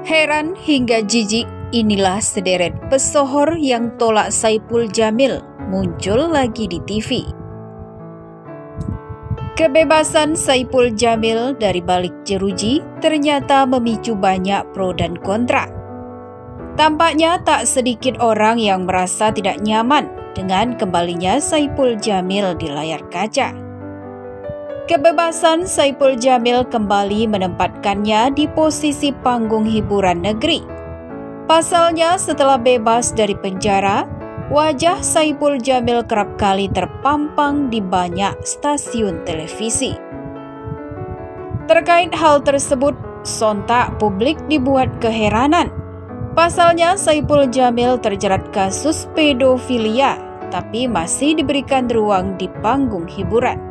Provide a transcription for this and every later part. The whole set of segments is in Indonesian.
Heran hingga jijik, inilah sederet pesohor yang tolak Saipul Jamil muncul lagi di TV. Kebebasan Saipul Jamil dari balik jeruji ternyata memicu banyak pro dan kontra. Tampaknya tak sedikit orang yang merasa tidak nyaman dengan kembalinya Saipul Jamil di layar kaca. Kebebasan Saipul Jamil kembali menempatkannya di posisi panggung hiburan negeri. Pasalnya, setelah bebas dari penjara, wajah Saipul Jamil kerap kali terpampang di banyak stasiun televisi. Terkait hal tersebut, sontak publik dibuat keheranan. Pasalnya, Saipul Jamil terjerat kasus pedofilia, tapi masih diberikan ruang di panggung hiburan.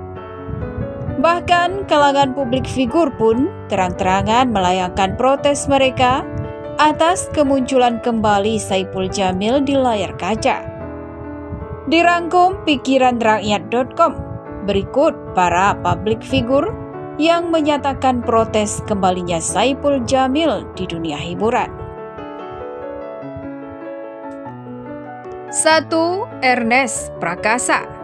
Bahkan kalangan publik figur pun terang-terangan melayangkan protes mereka atas kemunculan kembali Saipul Jamil di layar kaca. Dirangkum pikiranrakyat.com, berikut para publik figur yang menyatakan protes kembalinya Saipul Jamil di dunia hiburan. 1. Ernest Prakasa.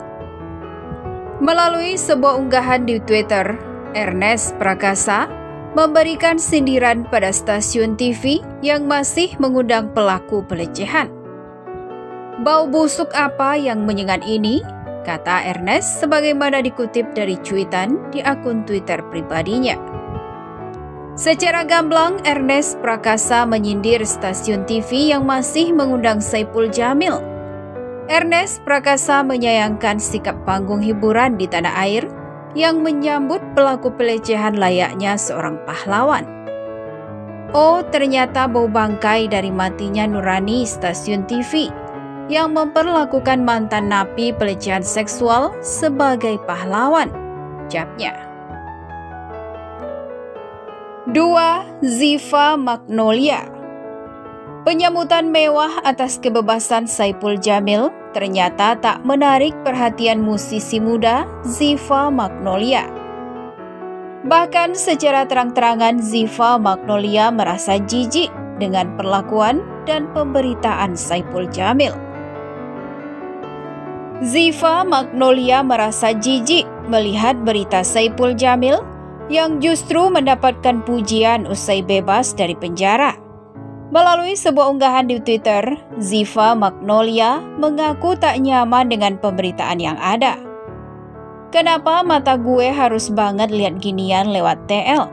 Melalui sebuah unggahan di Twitter, Ernest Prakasa memberikan sindiran pada stasiun TV yang masih mengundang pelaku pelecehan. "Bau busuk apa yang menyengat ini?" kata Ernest sebagaimana dikutip dari cuitan di akun Twitter pribadinya. Secara gamblang, Ernest Prakasa menyindir stasiun TV yang masih mengundang Saipul Jamil. Ernest Prakasa menyayangkan sikap panggung hiburan di tanah air yang menyambut pelaku pelecehan layaknya seorang pahlawan. Oh, ternyata bau bangkai dari matinya nurani stasiun TV yang memperlakukan mantan napi pelecehan seksual sebagai pahlawan, ucapnya. 2. Ziva Magnolia. Penyambutan mewah atas kebebasan Saipul Jamil ternyata tak menarik perhatian musisi muda Ziva Magnolia. Bahkan secara terang-terangan Ziva Magnolia merasa jijik dengan perlakuan dan pemberitaan Saipul Jamil. Ziva Magnolia merasa jijik melihat berita Saipul Jamil yang justru mendapatkan pujian usai bebas dari penjara. Melalui sebuah unggahan di Twitter, Ziva Magnolia mengaku tak nyaman dengan pemberitaan yang ada. "Kenapa mata gue harus banget lihat ginian lewat TL?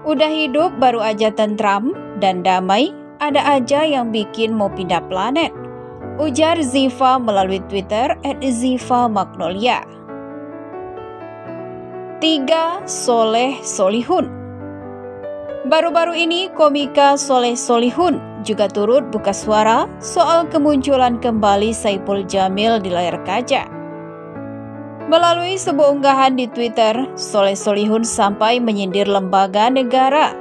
Udah hidup baru aja tentram dan damai, ada aja yang bikin mau pindah planet," ujar Ziva melalui Twitter @ZivaMagnolia. 3. Soleh Solihun. Baru-baru ini komika Soleh Solihun juga turut buka suara soal kemunculan kembali Saipul Jamil di layar kaca. Melalui sebuah unggahan di Twitter, Soleh Solihun sampai menyindir lembaga negara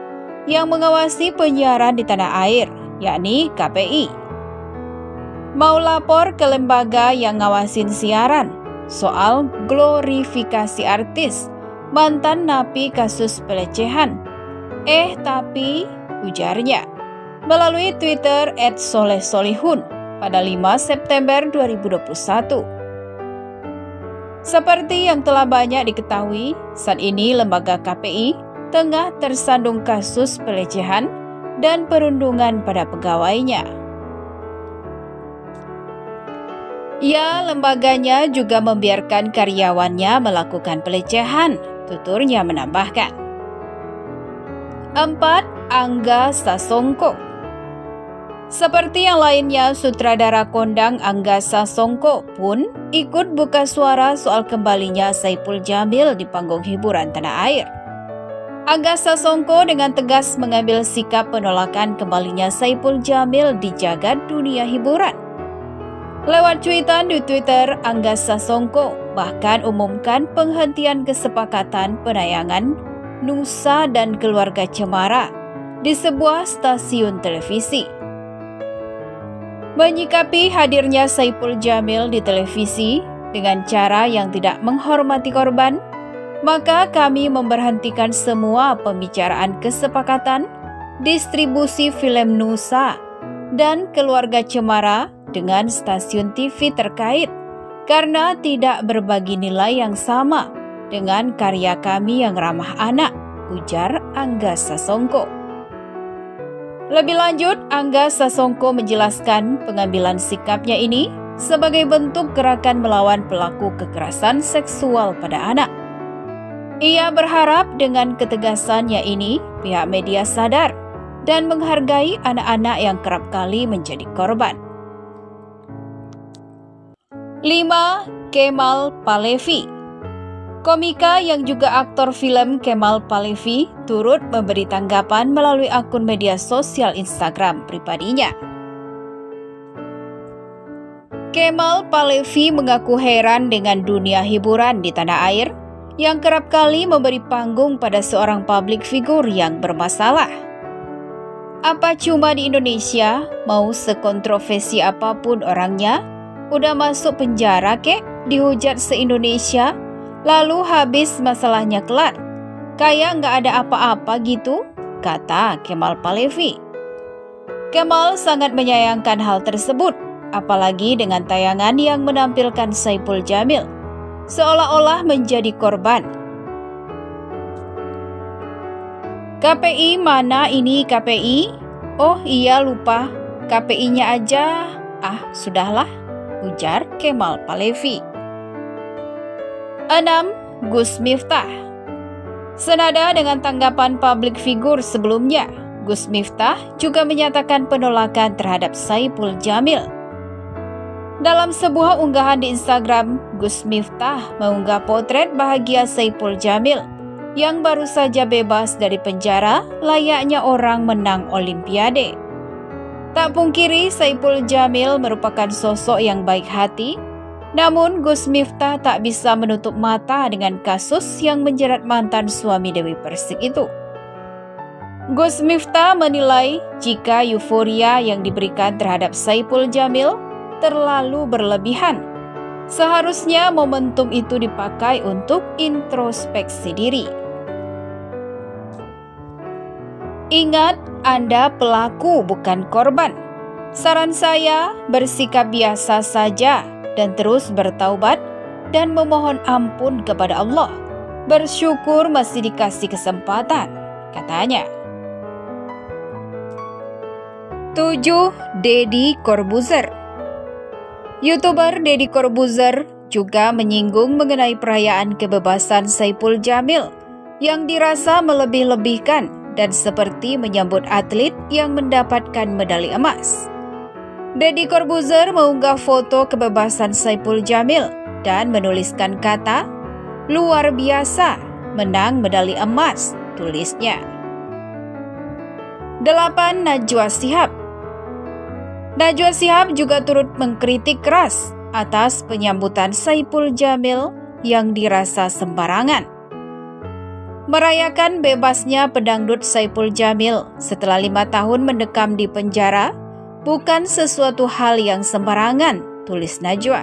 yang mengawasi penyiaran di tanah air, yakni KPI. Mau lapor ke lembaga yang ngawasin siaran soal glorifikasi artis mantan napi kasus pelecehan. Tapi, ujarnya, melalui Twitter @SolehSolihun pada 5 September 2021. Seperti yang telah banyak diketahui, saat ini lembaga KPI tengah tersandung kasus pelecehan dan perundungan pada pegawainya. Lembaganya juga membiarkan karyawannya melakukan pelecehan, tuturnya menambahkan. 4. Angga Sasongko. Seperti yang lainnya, sutradara kondang Angga Sasongko pun ikut buka suara soal kembalinya Saipul Jamil di panggung hiburan tanah air. Angga Sasongko dengan tegas mengambil sikap penolakan kembalinya Saipul Jamil di jagat dunia hiburan. Lewat cuitan di Twitter, Angga Sasongko bahkan umumkan penghentian kesepakatan penayangan Nusa dan Keluarga Cemara di sebuah stasiun televisi. Menyikapi hadirnya Saipul Jamil di televisi dengan cara yang tidak menghormati korban, maka kami memberhentikan semua pembicaraan kesepakatan distribusi film Nusa, dan keluarga cemara dengan stasiun TV terkait karena tidak berbagi nilai yang sama dengan karya kami yang ramah anak, ujar Angga Sasongko. Lebih lanjut, Angga Sasongko menjelaskan pengambilan sikapnya ini sebagai bentuk gerakan melawan pelaku kekerasan seksual pada anak. Ia berharap dengan ketegasannya ini, pihak media sadar dan menghargai anak-anak yang kerap kali menjadi korban. 5. Kemal Palevi. Komika yang juga aktor film Kemal Palevi turut memberi tanggapan melalui akun media sosial Instagram pribadinya. Kemal Palevi mengaku heran dengan dunia hiburan di tanah air yang kerap kali memberi panggung pada seorang publik figur yang bermasalah. Apa cuma di Indonesia, mau sekontroversi apapun orangnya, udah masuk penjara kek, dihujat se-Indonesia, lalu habis masalahnya kelar. Kayak nggak ada apa-apa gitu, kata Kemal Palevi. Kemal sangat menyayangkan hal tersebut, apalagi dengan tayangan yang menampilkan Saipul Jamil, seolah-olah menjadi korban. KPI mana ini KPI? Oh iya lupa, KPI-nya aja. Ah, sudahlah, ujar Kemal Palevi. 6. Gus Miftah. Senada dengan tanggapan publik figur sebelumnya, Gus Miftah juga menyatakan penolakan terhadap Saipul Jamil. Dalam sebuah unggahan di Instagram, Gus Miftah mengunggah potret bahagia Saipul Jamil yang baru saja bebas dari penjara layaknya orang menang Olimpiade. Tak pungkiri Saipul Jamil merupakan sosok yang baik hati, namun Gus Miftah tak bisa menutup mata dengan kasus yang menjerat mantan suami Dewi Persik itu. Gus Miftah menilai jika euforia yang diberikan terhadap Saipul Jamil terlalu berlebihan. Seharusnya momentum itu dipakai untuk introspeksi diri. Ingat, Anda pelaku bukan korban. Saran saya, bersikap biasa saja dan terus bertaubat dan memohon ampun kepada Allah. Bersyukur masih dikasih kesempatan, katanya. 7. Deddy Corbuzier. YouTuber Deddy Corbuzier juga menyinggung mengenai perayaan kebebasan Saipul Jamil yang dirasa melebih-lebihkan dan seperti menyambut atlet yang mendapatkan medali emas. Deddy Corbuzier mengunggah foto kebebasan Saipul Jamil dan menuliskan kata, "Luar biasa, menang medali emas," tulisnya. 8. Najwa Shihab. Najwa Shihab juga turut mengkritik keras atas penyambutan Saipul Jamil yang dirasa sembarangan. Merayakan bebasnya pedangdut Saipul Jamil setelah 5 tahun mendekam di penjara bukan sesuatu hal yang sembarangan, tulis Najwa.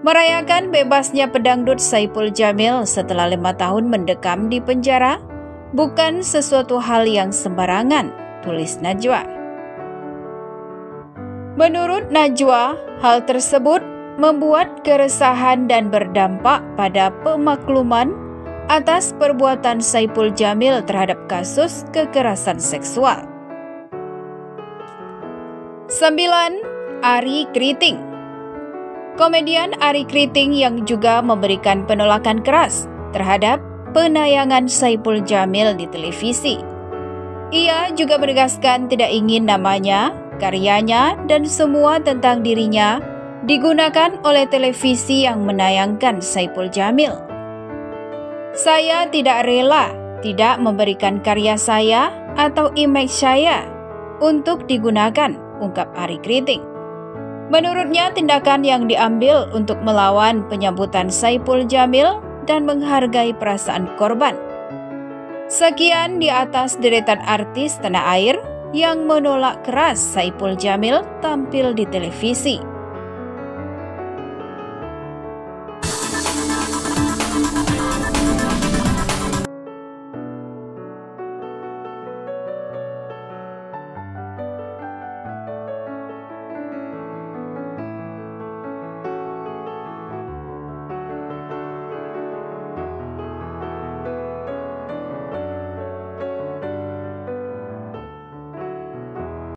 Merayakan bebasnya pedangdut Saipul Jamil setelah 5 tahun mendekam di penjara bukan sesuatu hal yang sembarangan, tulis Najwa. Menurut Najwa, hal tersebut membuat keresahan dan berdampak pada pemakluman atas perbuatan Saipul Jamil terhadap kasus kekerasan seksual. 9. Arie Kriting. Komedian Arie Kriting yang juga memberikan penolakan keras terhadap penayangan Saipul Jamil di televisi. Ia juga menegaskan tidak ingin namanya, karyanya, dan semua tentang dirinya digunakan oleh televisi yang menayangkan Saipul Jamil. Saya tidak rela tidak memberikan karya saya atau image saya untuk digunakan, ungkap Arie Kriting. Menurutnya, tindakan yang diambil untuk melawan penyambutan Saipul Jamil dan menghargai perasaan korban. Sekian di atas deretan artis tanah air yang menolak keras Saipul Jamil tampil di televisi.